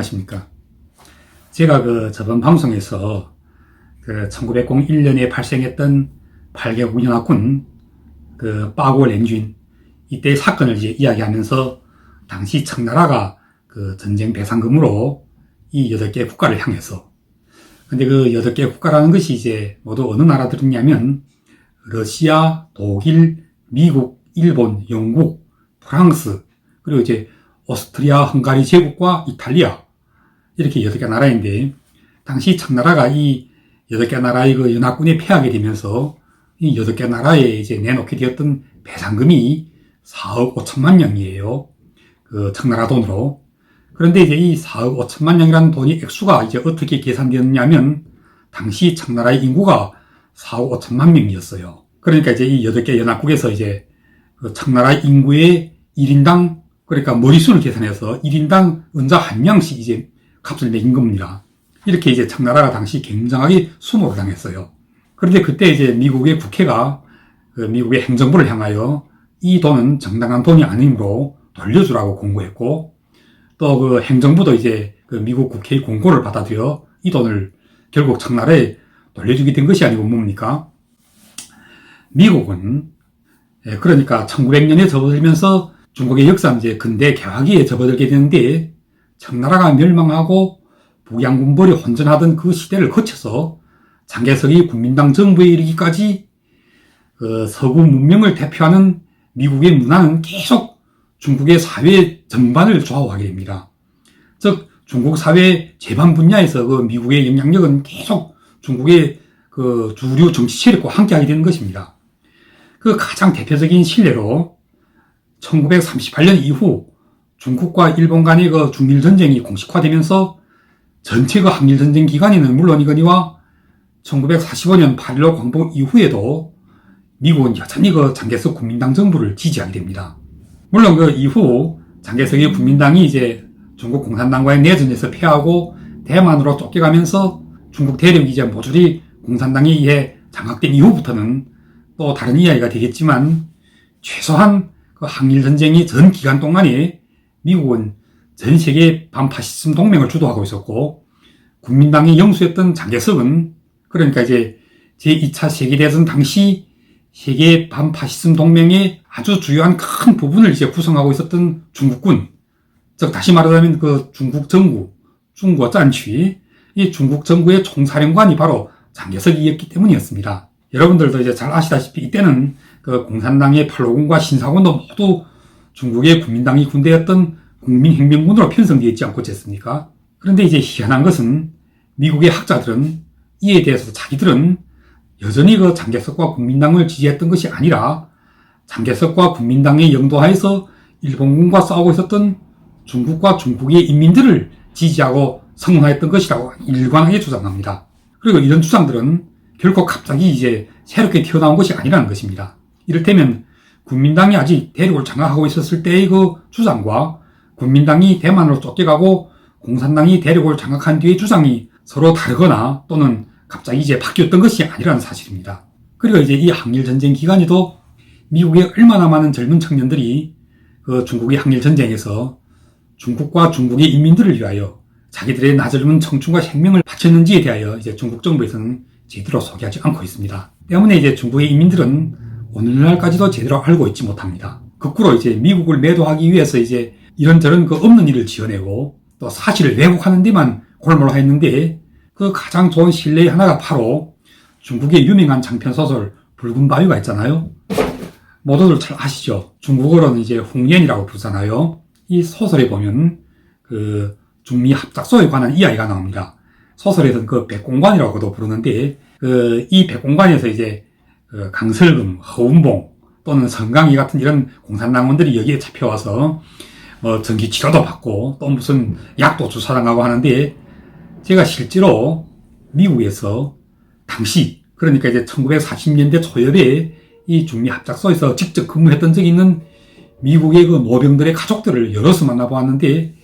안녕하십니까. 제가 저번 방송에서 1901년에 발생했던 8개국 연합군 빠고 렌쥔 이때의 사건을 이제 이야기하면서 당시 청나라가 전쟁 배상금으로 이 8개 국가를 향해서, 근데 8개 국가라는 것이 이제 모두 어느 나라들이냐면 러시아, 독일, 미국, 일본, 영국, 프랑스, 그리고 이제 오스트리아, 헝가리 제국과 이탈리아, 이렇게 8개 나라인데, 당시 청나라가 이 8개 나라의 연합군에 패하게 되면서 이 8개 나라에 이제 내놓게 되었던 배상금이 4억 5천만 명이에요. 청나라 돈으로. 그런데 이제 이 4억 5천만 명이라는 돈이 액수가 이제 어떻게 계산되었냐면, 당시 청나라의 인구가 4억 5천만 명이었어요. 그러니까 이제 이 8개 연합국에서 이제 청나라 인구의 1인당, 그러니까 머리수를 계산해서 1인당 은자 1명씩 이제 값을 매긴 겁니다. 이렇게 이제 청나라가 당시 굉장하게 수모를 당했어요. 그런데 그때 이제 미국의 국회가 미국의 행정부를 향하여 이 돈은 정당한 돈이 아니므로 돌려주라고 공고했고, 또 행정부도 이제 미국 국회의 공고를 받아들여 이 돈을 결국 청나라에 돌려주게 된 것이 아니고 뭡니까? 미국은, 그러니까 1900년에 접어들면서 중국의 역사 이제 근대 개화기에 접어들게 되는데, 청나라가 멸망하고 북양군벌이 혼전하던 그 시대를 거쳐서 장개석이 국민당 정부에 이르기까지 서구 문명을 대표하는 미국의 문화는 계속 중국의 사회 전반을 좌우하게 됩니다. 즉 중국 사회 제반 분야에서 미국의 영향력은 계속 중국의 주류 정치 세력과 함께하게 되는 것입니다. 가장 대표적인 실례로 1938년 이후 중국과 일본 간의 중일전쟁이 공식화되면서 전체 항일전쟁 기간에는 물론이거니와 1945년 8.15 광복 이후에도 미국은 여전히 장개석 국민당 정부를 지지하게 됩니다. 물론 이후 장개석의 국민당이 이제 중국 공산당과의 내전에서 패하고 대만으로 쫓겨가면서 중국 대륙이 이제 모조리 공산당에 의해 장악된 이후부터는 또 다른 이야기가 되겠지만, 최소한 항일전쟁이 전 기간 동안에 미국은 전 세계 반파시즘 동맹을 주도하고 있었고, 국민당의 영수였던 장개석은, 그러니까 이제 제2차 세계대전 당시 세계 반파시즘 동맹의 아주 주요한 큰 부분을 이제 구성하고 있었던 중국군, 즉 다시 말하자면 중국 정부, 중국 짠취, 이 중국 정부의 총사령관이 바로 장개석이었기 때문이었습니다. 여러분들도 이제 잘 아시다시피 이때는 공산당의 팔로군과 신사군도 모두 중국의 국민당이 군대였던 국민혁명군으로 편성되어 있지 않고 있습니까? 그런데 이제 희한한 것은 미국의 학자들은 이에 대해서 자기들은 여전히 장개석과 국민당을 지지했던 것이 아니라 장개석과 국민당의 영도하에서 일본군과 싸우고 있었던 중국과 중국의 인민들을 지지하고 성원하였던 것이라고 일관하게 주장합니다. 그리고 이런 주장들은 결코 갑자기 이제 새롭게 튀어나온 것이 아니라는 것입니다. 이를테면 국민당이 아직 대륙을 장악하고 있었을 때의 주장과 국민당이 대만으로 쫓겨가고 공산당이 대륙을 장악한 뒤의 주장이 서로 다르거나 또는 갑자기 이제 바뀌었던 것이 아니라는 사실입니다. 그리고 이제 이 항일전쟁 기간에도 미국의 얼마나 많은 젊은 청년들이 중국의 항일전쟁에서 중국과 중국의 인민들을 위하여 자기들의 나젊은 청춘과 생명을 바쳤는지에 대하여 이제 중국 정부에서는 제대로 소개하지 않고 있습니다. 때문에 이제 중국의 인민들은 오늘날까지도 제대로 알고 있지 못합니다. 거꾸로 이제 미국을 매도하기 위해서 이제 이런저런 없는 일을 지어내고 또 사실을 왜곡하는 데만 골몰로 했는데, 가장 좋은 실례의 하나가 바로 중국의 유명한 장편소설 붉은 바위가 있잖아요. 모두들 잘 아시죠? 중국어로는 이제 홍연이라고 부르잖아요. 이 소설에 보면 중미 합작소에 관한 이야기가 나옵니다. 소설에서는 백공관이라고도 부르는데, 이 백공관에서 이제 강설금, 허운봉 또는 성강이 같은 이런 공산당원들이 여기에 잡혀와서 전기 치료도 받고 또 무슨 약도 주사당하고 하는데, 제가 실제로 미국에서 당시, 그러니까 이제 1940년대 초엽에 이 중미 합작소에서 직접 근무했던 적이 있는 미국의 노병들의 가족들을 여럿을 만나보았는데,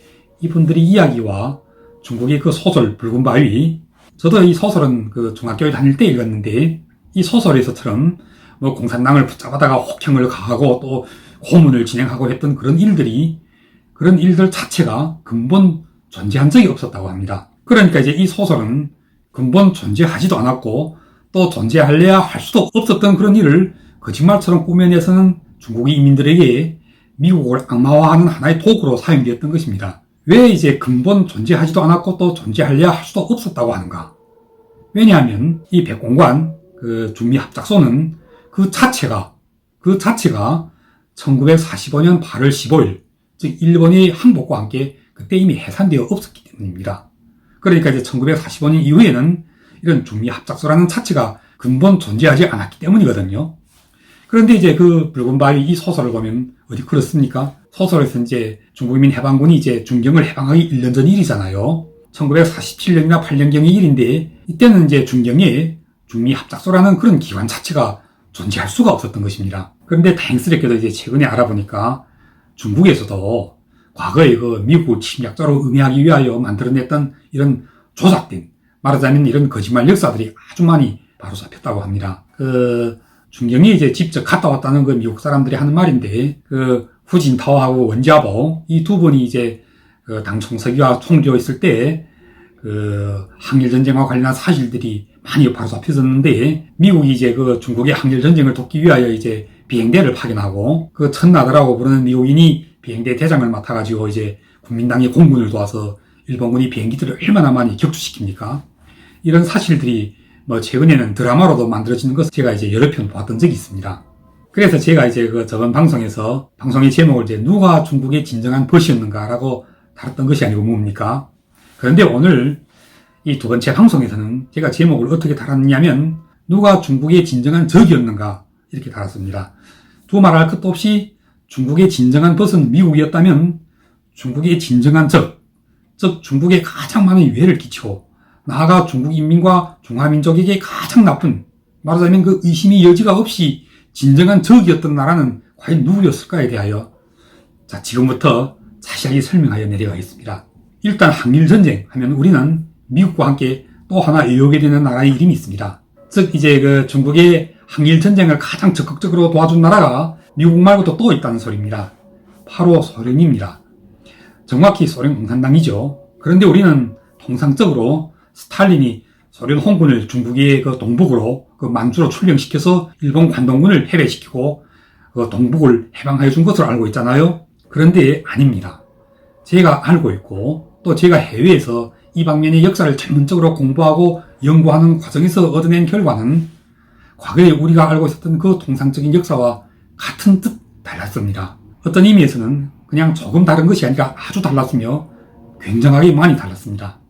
이분들의 이야기와 중국의 소설 붉은 바위, 저도 이 소설은 중학교에 다닐 때 읽었는데, 이 소설에서처럼 공산당을 붙잡아다가 혹행을 가하고 또 고문을 진행하고 했던 그런 일들 자체가 근본 존재한 적이 없었다고 합니다. 그러니까 이제 이 소설은 근본 존재하지도 않았고 또 존재할래야 할 수도 없었던 그런 일을 거짓말처럼 꾸며내서는 중국의 이민들에게 미국을 악마화하는 하나의 도구로 사용되었던 것입니다. 왜 이제 근본 존재하지도 않았고 또 존재할래야 할 수도 없었다고 하는가? 왜냐하면 이 백공관 중미합작소는 그 자체가 1945년 8월 15일 즉 일본의 항복과 함께 그때 이미 해산되어 없었기 때문입니다. 그러니까 이제 1945년 이후에는 이런 중미합작소라는 자체가 근본 존재하지 않았기 때문이거든요. 그런데 이제 그 붉은 바위 이 소설을 보면 어디 그렇습니까? 소설에서 이제 중국민 해방군이 이제 중경을 해방하기 1년 전 일이잖아요. 1947년이나 8년경의 일인데 이때는 이제 중경에 중미합작소라는 그런 기관 자체가 존재할 수가 없었던 것입니다. 그런데 다행스럽게도 이제 최근에 알아보니까 중국에서도 과거에 그 미국 침략자로 음해하기 위하여 만들어냈던 이런 조작된, 말하자면 이런 거짓말 역사들이 아주 많이 바로잡혔다고 합니다. 중경에 이제 직접 갔다 왔다는 그 미국 사람들이 하는 말인데, 후진타오하고 원자보, 이 두 분이 이제 당 총서기와 총리로 있을 때, 항일전쟁과 관련한 사실들이 많이 바로잡혀졌는데, 미국이 이제 중국의 항일전쟁을 돕기 위하여 이제 비행대를 파견하고, 천나더라고 부르는 미국인이 비행대 대장을 맡아가지고 이제 국민당의 공군을 도와서 일본군이 비행기들을 얼마나 많이 격추시킵니까? 이런 사실들이 최근에는 드라마로도 만들어지는 것을 제가 이제 여러 편 봤던 적이 있습니다. 그래서 제가 이제 저번 방송에서 방송의 제목을 이제 누가 중국의 진정한 벗이었는가라고 다뤘던 것이 아니고 뭡니까? 그런데 오늘 이 두 번째 방송에서는 제가 제목을 어떻게 달았냐면 누가 중국의 진정한 적이었는가 이렇게 달았습니다. 두말할 것도 없이 중국의 진정한 벗은 미국이었다면 중국의 진정한 적, 즉 중국에 가장 많은 위해를 끼치고 나아가 중국 인민과 중화민족에게 가장 나쁜, 말하자면 그 의심의 여지가 없이 진정한 적이었던 나라는 과연 누구였을까에 대하여 자 지금부터 자세하게 설명하여 내려가겠습니다. 일단 항일전쟁 하면 우리는 미국과 함께 또 하나 외우게 되는 나라의 이름이 있습니다. 즉 이제 중국의 항일전쟁을 가장 적극적으로 도와준 나라가 미국 말고도 또 있다는 소리입니다. 바로 소련입니다. 정확히 소련 공산당이죠. 그런데 우리는 통상적으로 스탈린이 소련 홍군을 중국의 동북으로 만주로 출병시켜서 일본 관동군을 해배시키고 동북을 해방해 준 것으로 알고 있잖아요. 그런데 아닙니다. 제가 알고 있고 또 제가 해외에서 이 방면의 역사를 전문적으로 공부하고 연구하는 과정에서 얻어낸 결과는 과거에 우리가 알고 있었던 그 통상적인 역사와 같은 듯 달랐습니다. 어떤 의미에서는 그냥 조금 다른 것이 아니라 아주 달랐으며 굉장하게 많이 달랐습니다.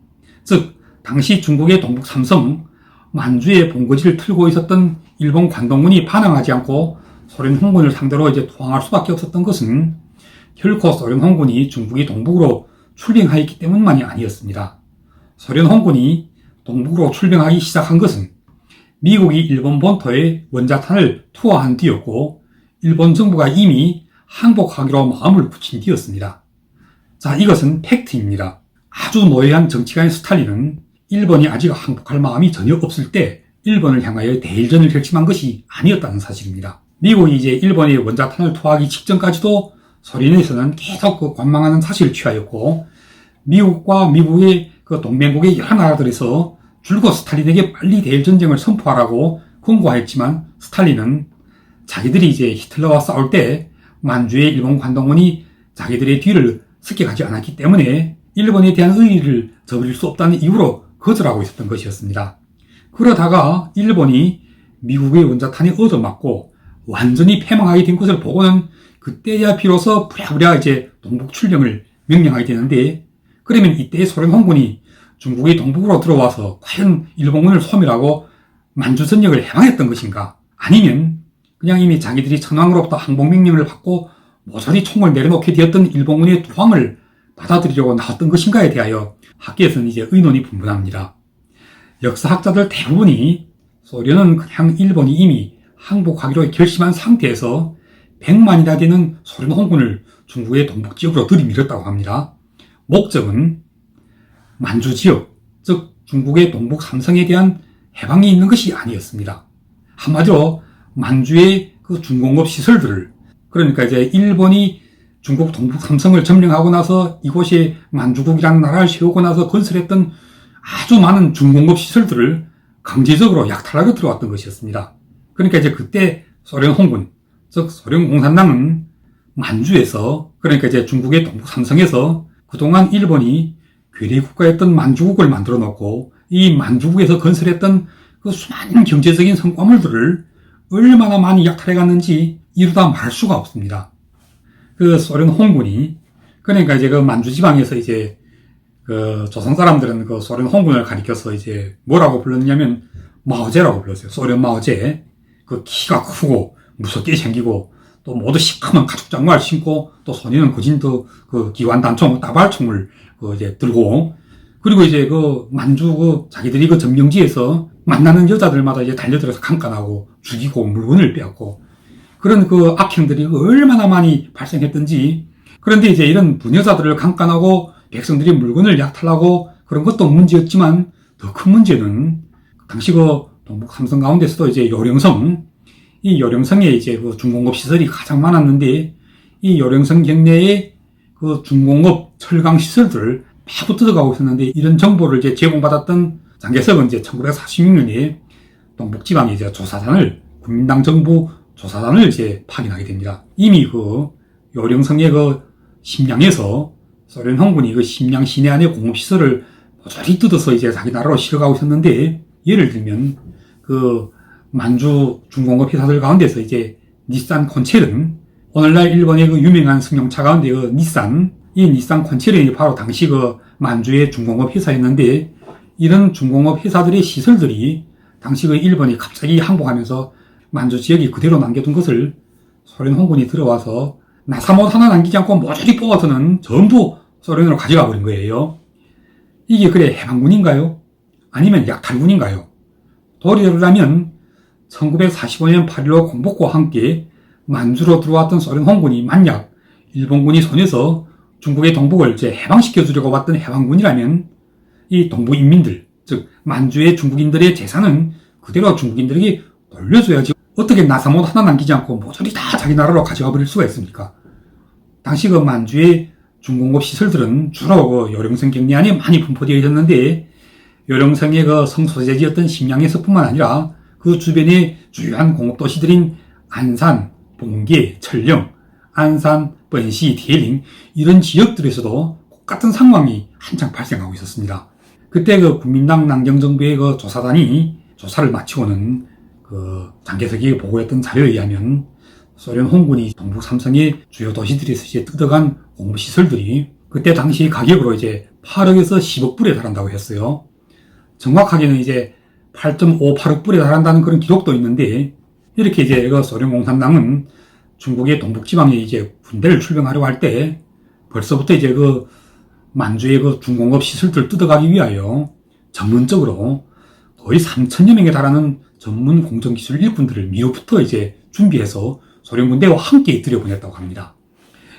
즉 당시 중국의 동북 삼성 만주의 본거지를 틀고 있었던 일본 관동군이 반항하지 않고 소련 홍군을 상대로 이제 투항할 수밖에 없었던 것은 결코 소련 홍군이 중국의 동북으로 출병하였기 때문만이 아니었습니다. 소련 홍군이 동북으로 출병하기 시작한 것은 미국이 일본 본토에 원자탄을 투하한 뒤였고 일본 정부가 이미 항복하기로 마음을 굳힌 뒤였습니다. 자, 이것은 팩트입니다. 아주 노예한 정치가인 스탈린은 일본이 아직 항복할 마음이 전혀 없을 때 일본을 향하여 대일전을 결심한 것이 아니었다는 사실입니다. 미국이 이제 일본의 원자탄을 투하하기 직전까지도 소련에서는 계속 관망하는 사실을 취하였고 미국과 미국의 동맹국의 여러 나라들에서 줄곧 스탈린에게 빨리 대일전쟁을 선포하라고 권고하였지만 스탈린은 자기들이 이제 히틀러와 싸울 때 만주의 일본 관동군이 자기들의 뒤를 습격하지 않았기 때문에 일본에 대한 의의를 저버릴 수 없다는 이유로 거절하고 있었던 것이었습니다. 그러다가 일본이 미국의 원자탄이 얻어맞고 완전히 패망하게 된 것을 보고는 그때야 비로소 부랴부랴 이제 동북 출병을 명령하게 되는데 그러면 이때 소련 홍군이 중국의 동북으로 들어와서 과연 일본군을 소멸하고 만주 전역을 해방했던 것인가? 아니면 그냥 이미 자기들이 천황으로부터 항복명령을 받고 모조리 총을 내려놓게 되었던 일본군의 투항을 받아들이려고 나왔던 것인가에 대하여 학계에서는 이제 의논이 분분합니다. 역사학자들 대부분이 소련은 그냥 일본이 이미 항복하기로 결심한 상태에서 100만이나 되는 소련 홍군을 중국의 동북 지역으로 들이밀었다고 합니다. 목적은 만주 지역, 즉 중국의 동북 삼성에 대한 해방이 있는 것이 아니었습니다. 한마디로 만주의 그 중공업 시설들을, 그러니까 이제 일본이 중국 동북 삼성을 점령하고 나서 이곳에 만주국이라는 나라를 세우고 나서 건설했던 아주 많은 중공업 시설들을 강제적으로 약탈하러 들어왔던 것이었습니다. 그러니까 이제 그때 소련 홍군, 즉 소련 공산당은 만주에서, 그러니까 이제 중국의 동북 삼성에서 그동안 일본이 괴뢰 국가였던 만주국을 만들어 놓고 이 만주국에서 건설했던 그 수많은 경제적인 성과물들을 얼마나 많이 약탈해 갔는지 이루다 말할 수가 없습니다. 그 소련 홍군이, 그러니까 이제 그 만주 지방에서 이제 그 조선 사람들은 그 소련 홍군을 가리켜서 이제 뭐라고 불렀냐면 마오제라고 불렀어요. 소련 마오제. 그 키가 크고 무섭게 생기고 또 모두 시커먼 가죽 장화를 신고 또 손에는 거진도 그 기관 단총, 따발총을 그 이제 들고, 그리고 이제 그 만주 그 자기들이 그 점령지에서 만나는 여자들마다 이제 달려들어서 강간하고 죽이고 물건을 빼앗고 그런 그 악행들이 얼마나 많이 발생했던지. 그런데 이제 이런 부녀자들을 강간하고 백성들이 물건을 약탈하고 그런 것도 문제였지만 더 큰 문제는 당시 그 동북 삼성 가운데서도 이제 요령성, 이 요령성에 이제 그 중공업 시설이 가장 많았는데 이 요령성 경내에 그 중공업 철강 시설들을 마구 뜯어가고 있었는데 이런 정보를 이제 제공받았던 장개석은 이제 1946년에 동북지방에 이제 조사단을, 국민당 정부 조사단을 이제 파견하게 됩니다. 이미 그 요령성의 그 심양에서 소련 홍군이 그 심양 시내 안에 공업시설을 모조리 뜯어서 이제 자기 나라로 실어가고 있었는데, 예를 들면 그 만주 중공업 회사들 가운데서 이제 닛산 콘체른, 오늘날 일본의 그 유명한 승용차 가운데 그 닛산, 이 닛산 콘체른이 바로 당시 그 만주의 중공업 회사였는데, 이런 중공업 회사들의 시설들이 당시 그 일본이 갑자기 항복하면서 만주 지역이 그대로 남겨둔 것을 소련 홍군이 들어와서 나사못 하나 남기지 않고 모조리 뽑아서는 전부 소련으로 가져가 버린 거예요. 이게 그래 해방군인가요? 아니면 약탈군인가요? 도리대로라면 1945년 8.15 공복과 함께 만주로 들어왔던 소련 홍군이 만약 일본군이 손에서 중국의 동북을 이제 해방시켜 주려고 왔던 해방군이라면 이 동북 인민들, 즉 만주의 중국인들의 재산은 그대로 중국인들에게 돌려줘야지 어떻게 나사못 하나 남기지 않고 모조리 다 자기 나라로 가져가 버릴 수가 있습니까? 당시 그 만주의 중공업 시설들은 주로 그 요령성 경내 안에 많이 분포되어 있었는데, 요령성의 그 성소재지였던 심양에서뿐만 아니라 그 주변의 주요한 공업도시들인 안산, 봉계, 철령, 안산, 번시, 디엘링 이런 지역들에서도 똑같은 상황이 한창 발생하고 있었습니다. 그때 그 국민당 남경정부의 그 조사단이 조사를 마치고는 그 장개석이 보고했던 자료에 의하면 소련 홍군이 동북 삼성의 주요 도시들에서 이제 뜯어간 공업시설들이 그때 당시 가격으로 이제 8억에서 10억 불에 달한다고 했어요. 정확하게는 이제 8.58억 불에 달한다는 그런 기록도 있는데, 이렇게 이제 그 소련 공산당은 중국의 동북지방에 이제 군대를 출병하려고 할 때 벌써부터 이제 그 만주의 그 중공업 시설들을 뜯어가기 위하여 전문적으로 거의 3,000여 명에 달하는 전문 공정기술 일꾼들을 미루부터 이제 준비해서 소련 군대와 함께 들여보냈다고 합니다.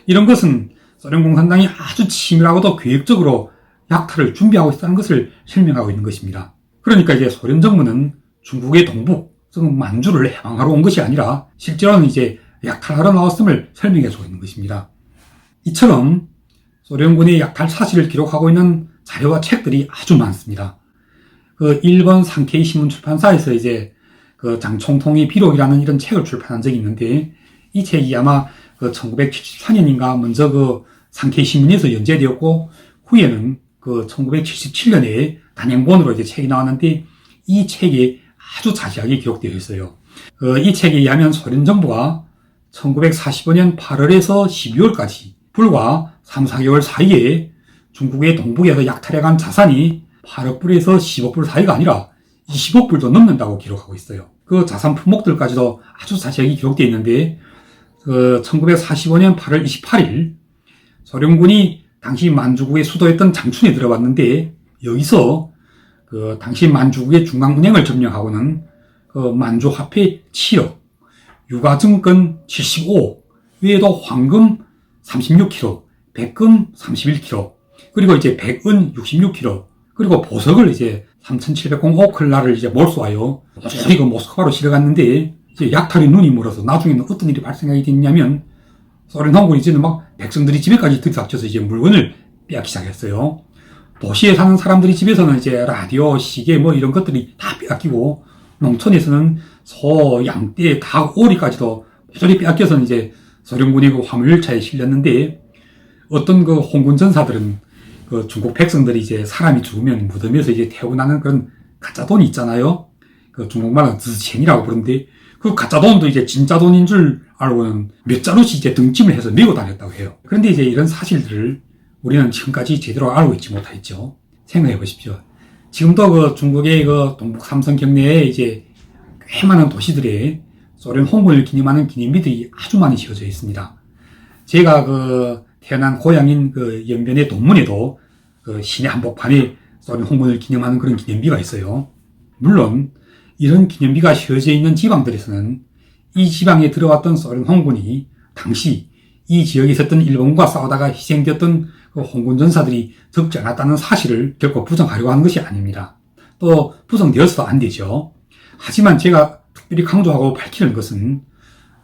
이런 것은 소련 공산당이 아주 치밀하고도 계획적으로 약탈을 준비하고 있다는 것을 설명하고 있는 것입니다. 그러니까 이제 소련 정부는 중국의 동북, 즉 만주를 해방하러 온 것이 아니라 실제로는 이제 약탈하러 나왔음을 설명해주고 있는 것입니다. 이처럼 소련군의 약탈 사실을 기록하고 있는 자료와 책들이 아주 많습니다. 그 일본 상케이 신문 출판사에서 이제 그 장총통의 비록이라는 이런 책을 출판한 적이 있는데, 이 책이 아마 그 1974년인가 먼저 그 상케이 신문에서 연재되었고, 후에는 그 1977년에 단행본으로 이제 책이 나왔는데, 이 책에 아주 자세하게 기록되어 있어요. 이 책에 의하면 소련 정부가 1945년 8월에서 12월까지 불과 3, 4개월 사이에 중국의 동북에서 약탈해간 자산이 8억 불에서 10억 불 사이가 아니라 20억 불도 넘는다고 기록하고 있어요. 그 자산 품목들까지도 아주 자세하게 기록되어 있는데, 1945년 8월 28일 소련군이 당시 만주국의 수도였던 장춘에 들어왔는데, 여기서 그 당시 만주국의 중앙은행을 점령하고는 그 만주 화폐 7억, 유가증권 75억, 외에도 황금 36kg, 백금 31kg, 그리고 이제 백은 66kg, 그리고 보석을 이제 3,705클라를 이제 몰수하여 모조리 그 모스크바로 실어갔는데, 이제 약탈이 눈이 멀어서 나중에는 어떤 일이 발생하게 됐냐면, 소련 황군이 이제는 막 백성들이 집에까지 들이닥쳐서 이제 물건을 빼앗기 시작했어요. 도시에 사는 사람들이 집에서는 이제 라디오, 시계 뭐 이런 것들이 다 빼앗기고, 농촌에서는 소, 양떼, 닭, 오리까지도 모조리 빼앗겨서 이제 소련군의 그 화물열차에 실렸는데, 어떤 그 홍군 전사들은 그 중국 백성들이 이제 사람이 죽으면 무덤에서 이제 태우고 나는 그런 가짜 돈이 있잖아요. 그 중국말로 즈첸이라고 부르는데, 그 가짜 돈도 이제 진짜 돈인 줄 알고는 몇 자루씩 이제 등짐을 해서 메고 다녔다고 해요. 그런데 이제 이런 사실들을 우리는 지금까지 제대로 알고 있지 못했죠. 생각해 보십시오. 지금도 그 중국의 그 동북 삼성 경내에 이제 꽤 많은 도시들에 소련 홍군을 기념하는 기념비들이 아주 많이 지어져 있습니다. 제가 그 태어난 고향인 그 연변의 동문에도 그 시내 한복판에 소련 홍군을 기념하는 그런 기념비가 있어요. 물론 이런 기념비가 씌워져 있는 지방들에서는 이 지방에 들어왔던 소련 홍군이 당시 이 지역에 있었던 일본과 싸우다가 희생되었던 그 홍군 전사들이 적지 않았다는 사실을 결코 부정하려고 하는 것이 아닙니다. 또 부정되어서도 안 되죠. 하지만 제가 특별히 강조하고 밝히는 것은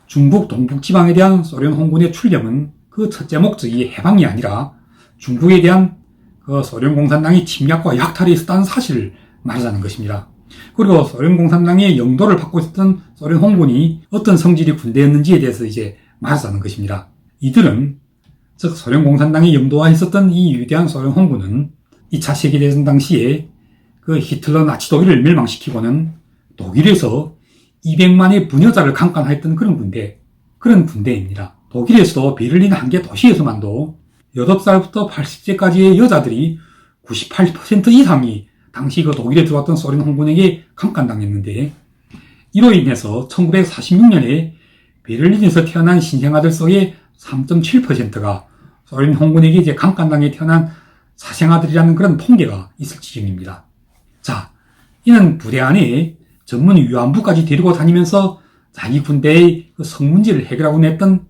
중국 동북 지방에 대한 소련 홍군의 출병은 그 첫째 목적이 해방이 아니라 중국에 대한 그 소련 공산당의 침략과 약탈이 있었다는 사실을 말하자는 것입니다. 그리고 소련 공산당의 영도를 받고 있었던 소련 홍군이 어떤 성질의 군대였는지에 대해서 이제 말하자는 것입니다. 이들은 즉 소련 공산당이 영도와 있었던 이 위대한 소련 홍군은 2차 세계대전 당시에 그 히틀러 나치 독일을 멸망시키고는 독일에서 200만의 부녀자를 강간했던 그런 군대입니다. 독일에서도 베를린 한 개 도시에서만도 8살부터 80세까지의 여자들이 98% 이상이 당시 그 독일에 들어왔던 소련 홍군에게 강간당했는데, 이로 인해서 1946년에 베를린에서 태어난 신생아들 속에 3.7%가 소련 홍군에게 이제 강간당해 태어난 사생아들이라는 그런 통계가 있을 지경입니다. 자, 이는 부대 안에 전문 위안부까지 데리고 다니면서 자기 군대의 그 성문제를 해결하고 했던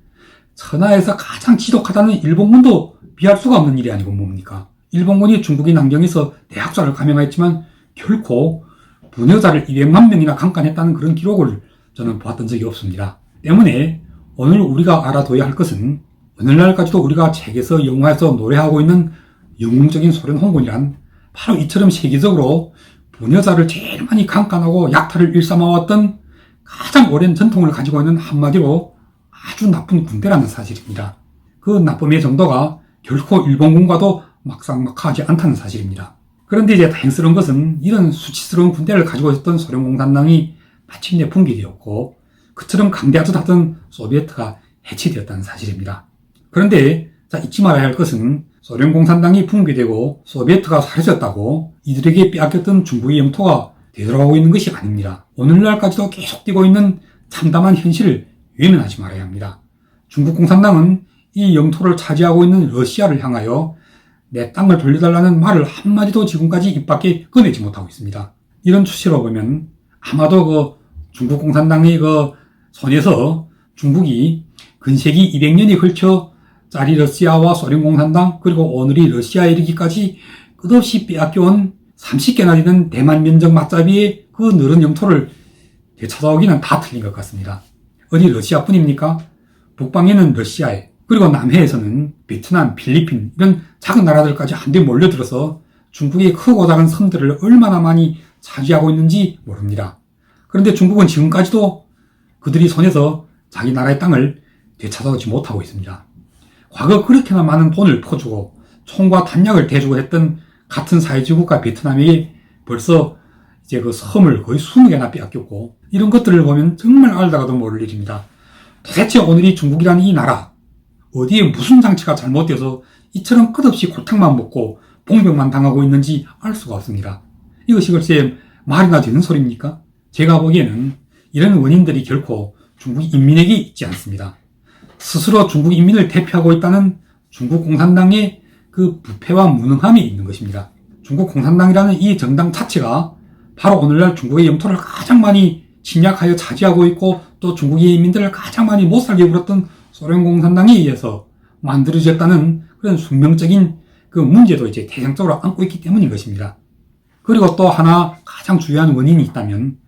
천하에서 가장 지독하다는 일본군도 비할 수가 없는 일이 아니고 뭡니까? 일본군이 중국인 안경에서 대학살을 감행하였지만 결코 부녀자를 200만 명이나 강간했다는 그런 기록을 저는 보았던 적이 없습니다. 때문에 오늘 우리가 알아둬야 할 것은 오늘날까지도 우리가 책에서 영화에서 노래하고 있는 영웅적인 소련 홍군이란 바로 이처럼 세계적으로 부녀자를 제일 많이 강간하고 약탈을 일삼아왔던 가장 오랜 전통을 가지고 있는 한마디로 아주 나쁜 군대라는 사실입니다. 그 나쁨의 정도가 결코 일본군과도 막상막하지 않다는 사실입니다. 그런데 이제 다행스러운 것은 이런 수치스러운 군대를 가지고 있었던 소련 공산당이 마침내 붕괴되었고 그처럼 강대하듯 하던 소비에트가 해체되었다는 사실입니다. 그런데 잊지 말아야 할 것은 소련 공산당이 붕괴되고 소비에트가 사라졌다고 이들에게 빼앗겼던 중국의 영토가 되돌아가고 있는 것이 아닙니다. 오늘날까지도 계속되고 있는 참담한 현실을 외면하지 말아야 합니다. 중국 공산당은 이 영토를 차지하고 있는 러시아를 향하여 내 땅을 돌려달라는 말을 한마디도 지금까지 입 밖에 꺼내지 못하고 있습니다. 이런 추세로 보면 아마도 그 중국 공산당의 그 손에서 중국이 근세기 200년이 걸쳐 짜리 러시아와 소련 공산당 그리고 오늘이 러시아에 이르기까지 끝없이 빼앗겨온 30개나 되는 대만 면적 맞잡이의 그 늘은 영토를 되찾아오기는 다 틀린 것 같습니다. 어디 러시아뿐입니까? 북방에는 러시아에 그리고 남해에서는 베트남, 필리핀 이런 작은 나라들까지 한데 몰려들어서 중국의 크고 작은 섬들을 얼마나 많이 차지하고 있는지 모릅니다. 그런데 중국은 지금까지도 그들이 손에서 자기 나라의 땅을 되찾아오지 못하고 있습니다. 과거 그렇게나 많은 돈을 퍼주고 총과 탄약을 대주고 했던 같은 사회주의 국가 베트남이 벌써 이제 그 섬을 거의 20개나 빼앗겼고 이런 것들을 보면 정말 알다가도 모를 일입니다. 도대체 오늘이 중국이라는 이 나라 어디에 무슨 장치가 잘못되어서 이처럼 끝없이 골탕만 먹고 봉병만 당하고 있는지 알 수가 없습니다. 이것이 글쎄 말이나 되는 소리입니까? 제가 보기에는 이런 원인들이 결코 중국 인민에게 있지 않습니다. 스스로 중국 인민을 대표하고 있다는 중국 공산당의 그 부패와 무능함이 있는 것입니다. 중국 공산당이라는 이 정당 자체가 바로 오늘날 중국의 영토를 가장 많이 침략하여 차지하고 있고 또 중국의 인민들을 가장 많이 못살게 굴었던 소련 공산당에 의해서 만들어졌다는 그런 숙명적인 그 문제도 이제 대상적으로 안고 있기 때문인 것입니다. 그리고 또 하나 가장 중요한 원인이 있다면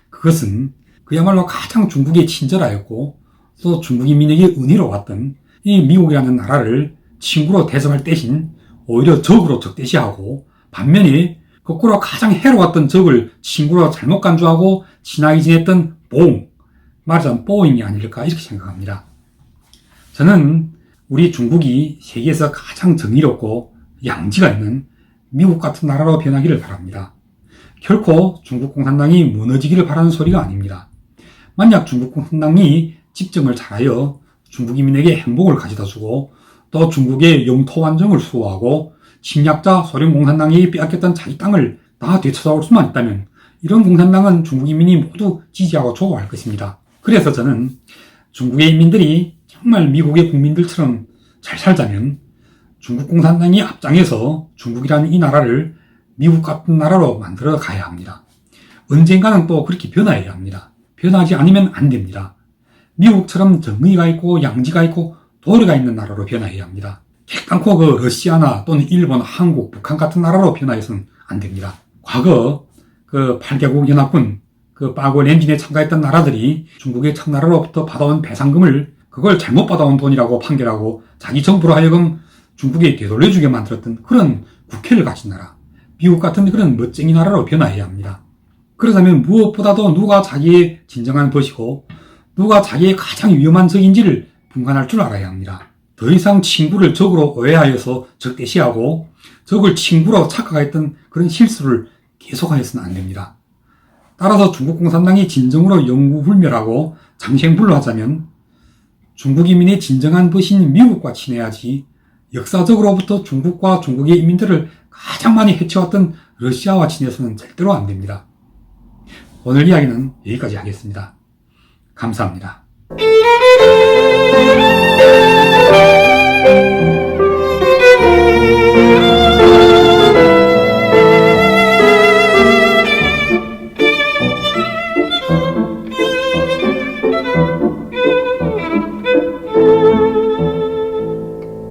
그것은 그야말로 가장 중국에 친절하였고 또 중국 인민에게 은혜로웠던 이 미국이라는 나라를 친구로 대접할 대신 오히려 적으로 적대시하고, 반면에 거꾸로 가장 해로웠던 적을 친구로 잘못 간주하고 친하게 지냈던 봉, 말하자면 뽀잉이 아닐까 이렇게 생각합니다. 저는 우리 중국이 세계에서 가장 정의롭고 양지가 있는 미국 같은 나라로 변하기를 바랍니다. 결코 중국 공산당이 무너지기를 바라는 소리가 아닙니다. 만약 중국 공산당이 집정을 잘하여 중국 인민에게 행복을 가져다주고 또 중국의 영토 완정을 수호하고 침략자 소련 공산당이 빼앗겼던 자기 땅을 다 되찾아올 수만 있다면 이런 공산당은 중국 인민이 모두 지지하고 좋아할 것입니다. 그래서 저는 중국의 인민들이 정말 미국의 국민들처럼 잘 살자면 중국 공산당이 앞장에서 중국이라는 이 나라를 미국 같은 나라로 만들어 가야 합니다. 언젠가는 또 그렇게 변화해야 합니다. 변하지 않으면 안 됩니다. 미국처럼 정의가 있고 양지가 있고 도리가 있는 나라로 변화해야 합니다. 결단코 그 러시아나 또는 일본, 한국, 북한 같은 나라로 변화해서는 안 됩니다. 과거 그 8개국 연합군 그 파고 렌진에 참가했던 나라들이 중국의 청나라로부터 받아온 배상금을 그걸 잘못 받아온 돈이라고 판결하고 자기 정부로 하여금 중국에 되돌려주게 만들었던 그런 국회를 가진 나라, 미국 같은 그런 멋쟁이 나라로 변화해야 합니다. 그러자면 무엇보다도 누가 자기의 진정한 벗이고 누가 자기의 가장 위험한 적인지를 분간할 줄 알아야 합니다. 더 이상 친구를 적으로 오해하여서 적대시하고 적을 친구로 착각했던 그런 실수를 계속하여서는 안 됩니다. 따라서 중국 공산당이 진정으로 영구불멸하고 장생불로하자면 중국 인민의 진정한 벗인 미국과 친해야지 역사적으로부터 중국과 중국의 인민들을 가장 많이 해쳐왔던 러시아와 친해서는 절대로 안 됩니다. 오늘 이야기는 여기까지 하겠습니다. 감사합니다.